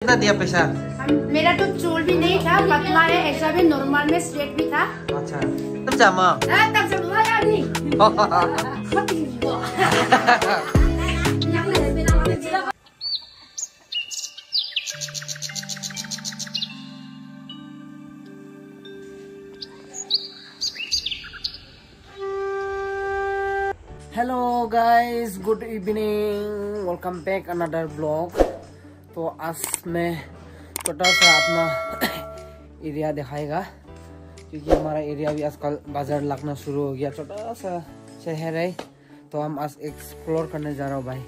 कितना दिया पैसा? मेरा तो चूल भी नहीं था, पतला है, ऐसा भी नॉर्मल में स्ट्रेट भी था। अच्छा, तब जामा। तब से बुआ यार नहीं। Hello guys, good evening, welcome back another blog. तो आज मैं छोटा सा अपना एरिया दिखाएगा, क्योंकि हमारा एरिया भी आजकल बाजार लगना शुरू हो गया। छोटा सा शहर है, तो हम आज एक्सप्लोर करने जा रहा हूँ भाई।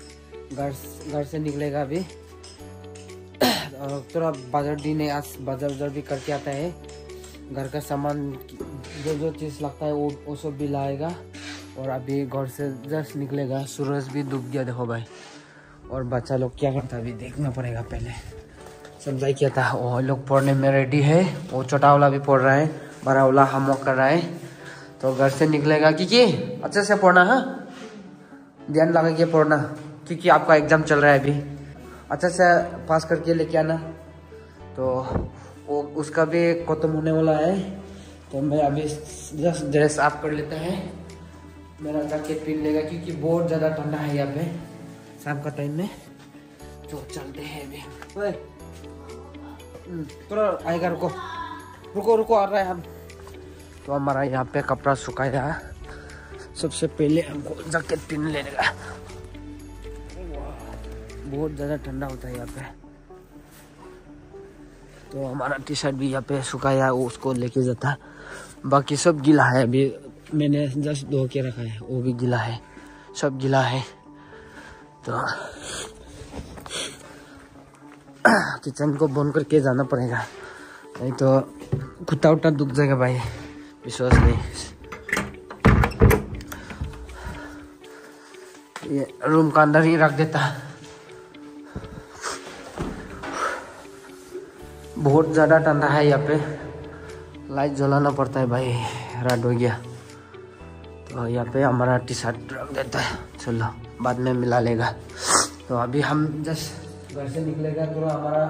घर से निकलेगा अभी और थोड़ा बाजार दिन है, आज बाजार भी करके आता है। घर का सामान जो चीज़ लगता है वो सब भी लाएगा। और अभी घर से जस्ट निकलेगा, सूरज भी डूब गया देखो भाई। और बच्चा लोग क्या करता है अभी देखना पड़ेगा। पहले समझाई क्या था, वो लोग पढ़ने में रेडी है। वो छोटा वाला भी पढ़ रहा है, बड़ा वाला होमवर्क कर रहा है। तो घर से निकलेगा क्योंकि अच्छे से पढ़ना, हाँ ध्यान लगा के पढ़ना, क्योंकि आपका एग्जाम चल रहा है अभी। अच्छे से पास करके लेके आना। तो वो उसका भी खत्म होने वाला है। तो मैं अभी जस्ट ड्रेस अप कर लेता है, मेरा जैकेट पहन लेगा, क्योंकि बहुत ज़्यादा ठंडा है यहाँ पे शाम का टाइम में। तो चलते हैं अभी। थोड़ा आएगा, रुको आ रहा है हम। तो हमारा यहाँ पे कपड़ा सुखाया। सबसे पहले हमको जैकेट पहन लेगा, बहुत ज़्यादा ठंडा होता है यहाँ पे। तो हमारा टी शर्ट भी यहाँ पे सुखाया, वो उसको लेके जाता है। बाकी सब गीला है, अभी मैंने जस्ट धो के रखा है, वो भी गीला है, सब गीला है। तो किचन को बंद करके जाना पड़ेगा, नहीं तो कुत्ता उट्टा दुख जाएगा भाई, विश्वास नहीं। ये रूम का अंदर ही रख देता। बहुत ज़्यादा ठंडा है यहाँ पे, लाइट जलाना पड़ता है भाई, रात हो गया। तो यहाँ पे हमारा टी शर्ट रख देता है, चलो बाद में मिला लेगा। तो अभी हम जस्ट घर से निकलेगा, थोड़ा हमारा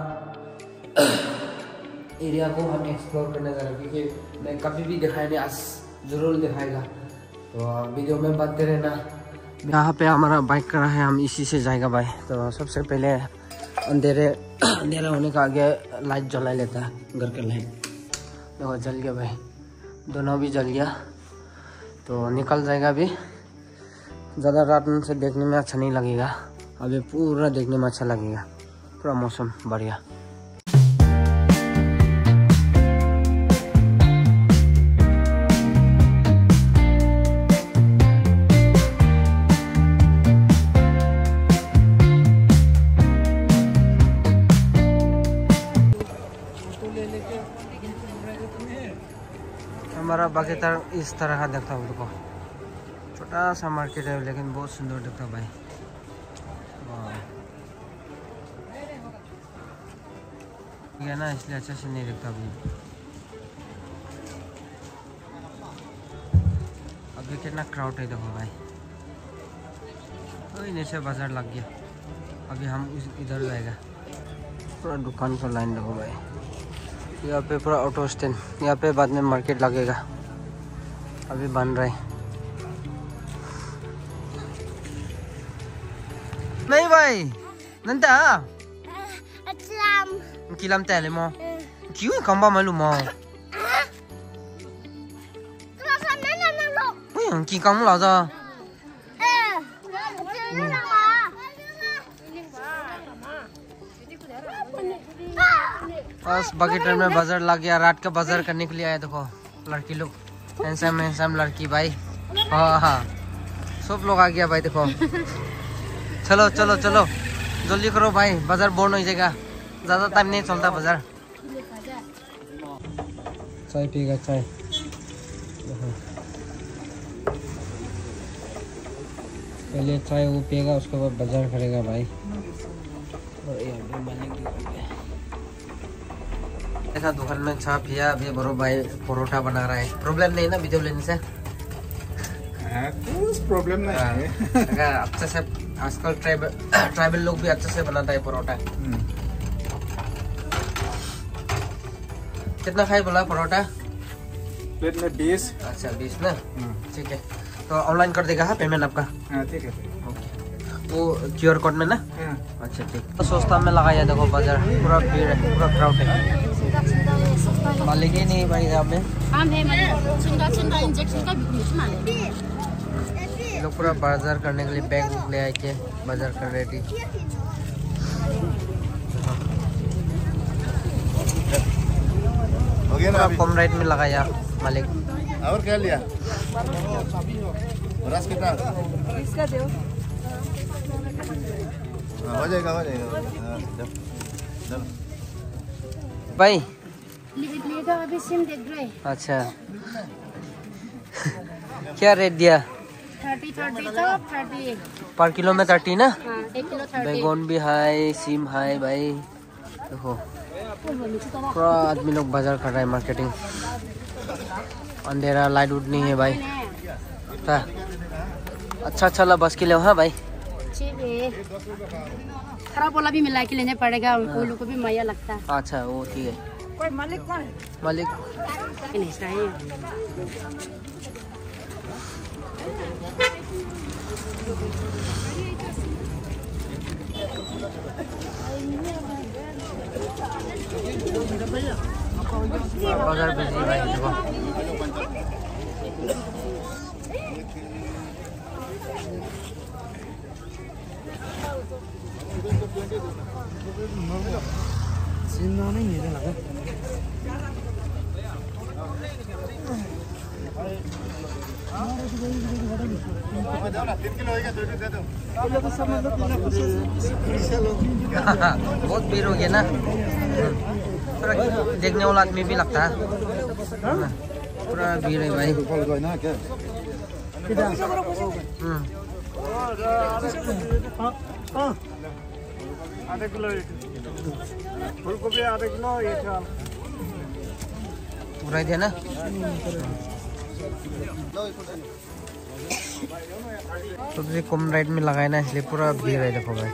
एरिया को हम एक्सप्लोर करने जा रहे हैं, क्योंकि मैं कभी भी दिखाया नहीं, आज ज़रूर दिखाएगा। तो वीडियो में बातें रहना। यहाँ पे हमारा बाइक करा है, हम इसी से जाएगा भाई। तो सबसे पहले अंधेरा होने का आगे लाइट जला लेता है, घर का लाइट। देखो जल गया भाई, दोनों भी जल गया। तो निकल जाएगा अभी। ज़्यादा रात से देखने में अच्छा नहीं लगेगा, अभी पूरा देखने में अच्छा लगेगा, पूरा मौसम बढ़िया। हमारा बागेतर इस तरह का देखता है, देखो छोटा सा मार्केट है, लेकिन बहुत सुंदर दिखता है भाई। ये ना इसलिए अच्छा से नहीं दिखता अभी कितना क्राउड है देखो भाई। तो नीचे बाजार लग गया, अभी हम इधर जाएगा। पूरा दुकान का लाइन देखो भाई, यहाँ पे पूरा ऑटो स्टैंड, यहाँ पे बाद में मार्केट लगेगा, अभी बन रहा है। नहीं भाई नंदा किलम तेले मो क्यों कंबा मालूम मो की कम लाजा। बस बागेटर में बाजार लग गया, रात का बाजार करने के लिए आया। देखो लड़की लोग, हैंडसम लड़की भाई, हाँ सब लोग आ गया भाई। देखो चलो चलो चलो जल्दी करो भाई, बाजार बोर्ड हो जाएगा, ज़्यादा टाइम नहीं चलता बाजार। चाय पिएगा, चाय पहले चाय वो पिएगा, उसके बाद बाजार करेगा भाई। और ऐसा दुकान में चाय पिया, अभी बड़ो भाई परोठा बना रहा है। प्रॉब्लम नहीं ना वीडियो लेने से? कुछ प्रॉब्लम नहीं है। अच्छे से आजकल ट्राइबल लोग भी अच्छे से बनाता है परोठा। कितना खाए बोला परोठा? प्लेट में 20। अच्छा 20 ना, ठीक है। तो ऑनलाइन कर देगा पेमेंट आपका? हाँ ठीक है। ओके, वो QR कोड में ना? अच्छा ठीक। तो सस्ता में लगाया देखो बाजार, पूरा भीड़ है, पूरा क्राउड है। मालिक ही नहीं भाई यहाँ में, लोग पूरा बाजार करने के लिए बैग ले आए के बाजार कर रहे थे। पूरा कम रेट में लगाया मालिक। और क्या लिया? रस कितना? इसका दो। हो जाएगा हो जाएगा। भाई लिए तो अभी सिम देख रहे। अच्छा क्या रेट दिया? 30 तो 30 पर किलो में 30 ना? हाँ, 1 किलो 30। बैगन भी हाई, सिम हाई भाई। देखो पूरा आदमी लोग बाजार कर रहा है, मार्केटिंग। अंधेरा, लाइट उठ नहीं है भाई। अच्छा ला बस के लिए। हाँ भाई खराब वाला भी मिला के लेने पड़ेगा, उनको लोग को भी माया लगता है। अच्छा वो ठीक है। कोई मालिक कौन है? मालिक नहीं चाहिए। बाजार बिजी भाई देखो। बहुत भीड़ हो गया ना, देखने वाला आदमी भी लगता है, पूरा भीड़ है भाई। आधा किलो फूल गोभी, आधा किलो ये पूरा ही थे ना। सब्जी कम रेट में लगाए ना, इसलिए पूरा भीड़ है देखो भाई।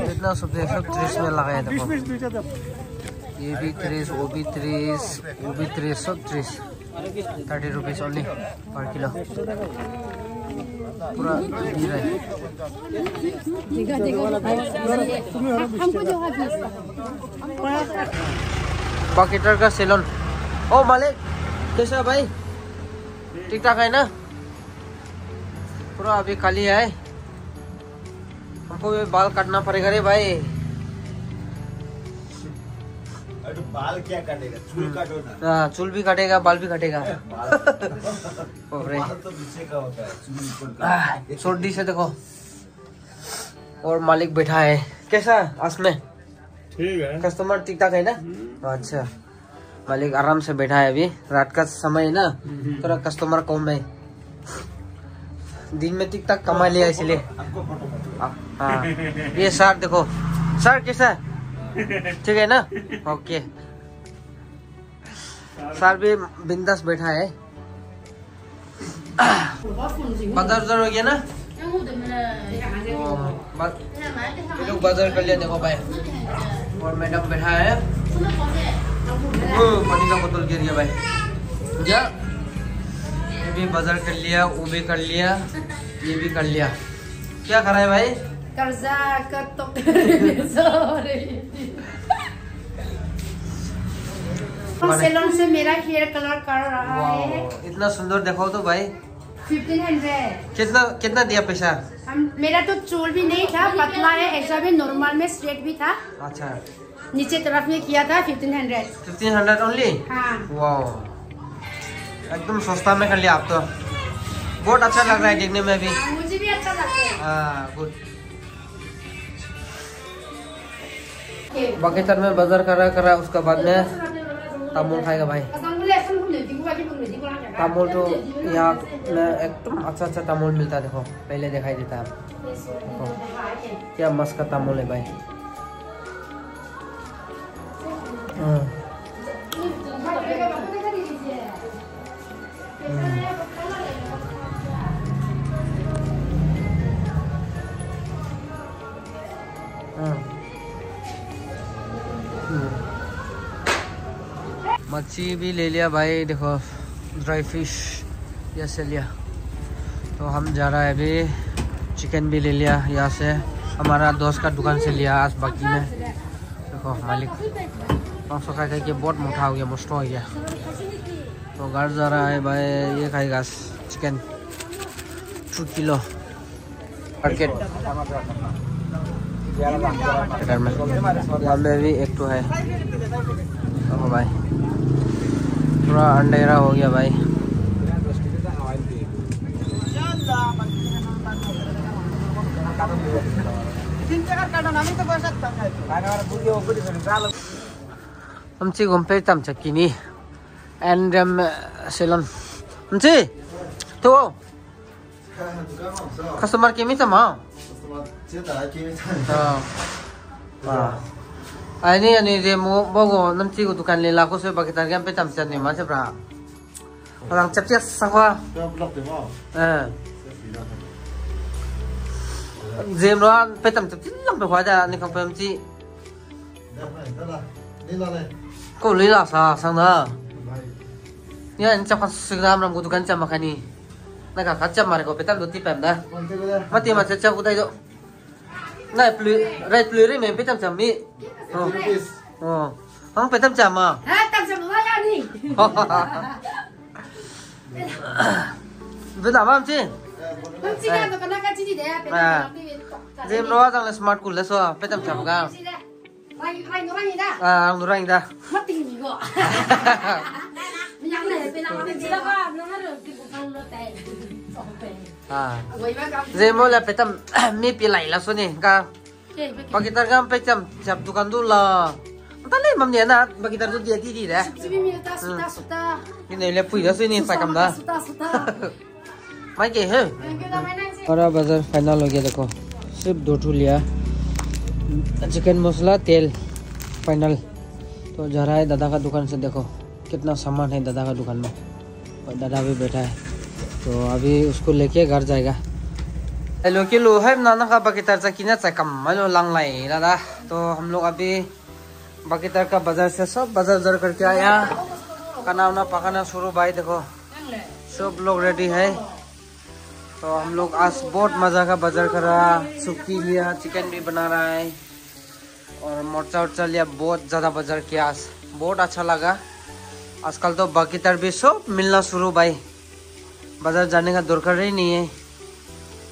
इतना सब्जी सब 30 में लगाया देखो। ये भी 30, वो भी 30, वो भी 30, सब 30। 30 रुपीज ओनली पर किलो। पूरा भीड़ है। बाकेटर का सैलून। ओ मालिक कैसा भाई? ठीक ठाक है ना? पूरा अभी खाली है, हमको भी बाल काटना पड़ेगा रे भाई। बाल क्या काटेगा? चूल काटो ना। हाँ चूल भी काटेगा, बाल भी काटेगा। बाल तो नीचे का होता है, चूल ऊपर का। सर्दी से देखो। और मालिक बैठा है। कैसा आज में? ठीक है। कस्टमर ठीक ठाक है ना? अच्छा, मालिक आराम से बैठा है। अभी रात का समय है ना, थोड़ा कस्टमर कम है। दिन में ठीक ठाक कमा लिया इसलिए। हाँ ये सर देखो, सर कैसा? ठीक है ना? ओके, सर भी बिंदास बैठा है। बाजार उधर हो गया ना? लोग बाजार कर लिया देखो भाई। और मैडम बैठा है, पानी का बोतल गिर गया भाई। क्या ये भी बाजार कर लिया, वो भी कर लिया, ये भी कर लिया। क्या कर रहा है भाई? कर्जा कटोक। सैलून से मेरा हेयर कलर कर रहा है। इतना सुंदर देखो तो भाई। 1500। कितना दिया पैसा? मेरा तो चूल भी नहीं था, पतला है, ऐसा भी नॉर्मल में स्ट्रेट भी था। अच्छा, नीचे तरफ में किया था 1500। 1500 ओनली? हाँ। वाह, एकदम सस्ता में कर लिया आप तो। बहुत अच्छा लग रहा है देखने में भी। मुझे भी अच्छा लगता है। हाँ गुड। बाकेतर में बाजार कर रहा उसका बाद में तामुल खाएगा भाई। तामुल तो यहाँ एकदम अच्छा तामुल मिलता है देखो, पहले दिखाई देता है देखो क्या मस्त का तामुल है भाई। मच्छी भी ले लिया भाई, देखो ड्राई फिश यहाँ से लिया। तो हम जा रहा है अभी, चिकन भी ले लिया यहाँ से, हमारा दोस्त का दुकान से लिया आज बाकी में। देखो मालिक मांस खा के बहुत मोटा हो गया, मस्त हो गया। तो घर जा रहा है भाई, ये खाएगा चिकन 2 किलो मार्केट में भी एक तो है। देखो भाई पूरा अंधेरा हो गया भाई। हमची घुम्पे तम चक्किनी एंड्रम सेलन हमची तो कस्टमर के मिता मा ini dia mau bawa nanti ke dukan lela aku saya bagi target sampai jam 9 macam berapa orang cepet sangka Zem đó phải tầm chập chín lắm phải hóa ra nên không phải em chị cô lấy là sao sang đó nhá anh chắc con sừng ram làm của dukan chăm mà khani này cả khát chăm mà có phải tầm đôi tí bèm đó mà tiền mà sẽ chăm của đây rồi này plü đấy mình phải tầm chăm mi không phải tầm chăm mà tầm chăm nó ra đi với làm chị Zem đó rằng là smart cool là sao? Phải tầm chậm cao. Anh nói ra. Mất tiền gì vậy? Zem đó là phải tầm mi pi lại là số này cao. Bagi targam phải tầm chậm dukan dulu lah. Entah leh mam dia nak bagi targam dia tidi dah. Ini ni lepas itu sini saya kam dah. Mai ke है और बाजार final हो गया। देखो सिर्फ 2 ठू लिया, chicken मसाला तेल फाइनल। तो जा रहा है दादा का दुकान से, देखो कितना सामान है दादा का दुकान में, और दादा भी बैठा है। तो अभी उसको लेके घर जाएगा। हेलो किलो है नाना का बकीतर से किना से कम मानो लंग लाई दादा। तो हम लोग अभी बकीतर का बाजार से सब बाजार करके आया, खाना वाना पकाना शुरू भाई। देखो सब लोग रेडी है। तो हम लोग आज बहुत मजा का बाजार करा, सुक्की लिया, चिकन भी बना रहा है और मोर्चा उर्चा लिया। बहुत ज़्यादा बाजार किया आज, बहुत अच्छा लगा। आजकल तो बाकी तर भी सब मिलना शुरू भाई, बाजार जाने का दरकार ही नहीं है।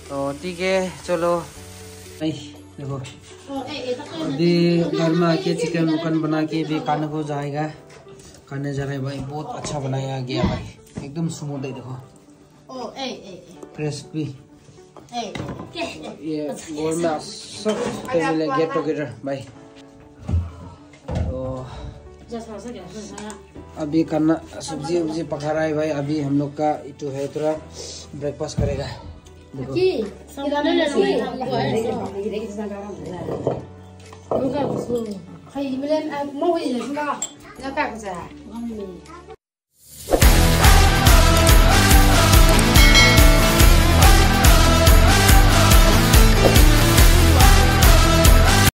तो ठीक है चलो भाई। देखो अभी घर में आके चिकन मुकन बना के भी खाने को जाएगा, खाने जा रहे भाई। बहुत अच्छा बनाया गया भाई, एकदम स्मूथ है। देखो क्रिस्पी, ये गोल में सब फैमिली गेट टुगेदर भाई। तो अभी खाना सब्जी पका रहा है भाई। अभी हम लोग का इटू है थोड़ा ब्रेकफास्ट करेगा। देखो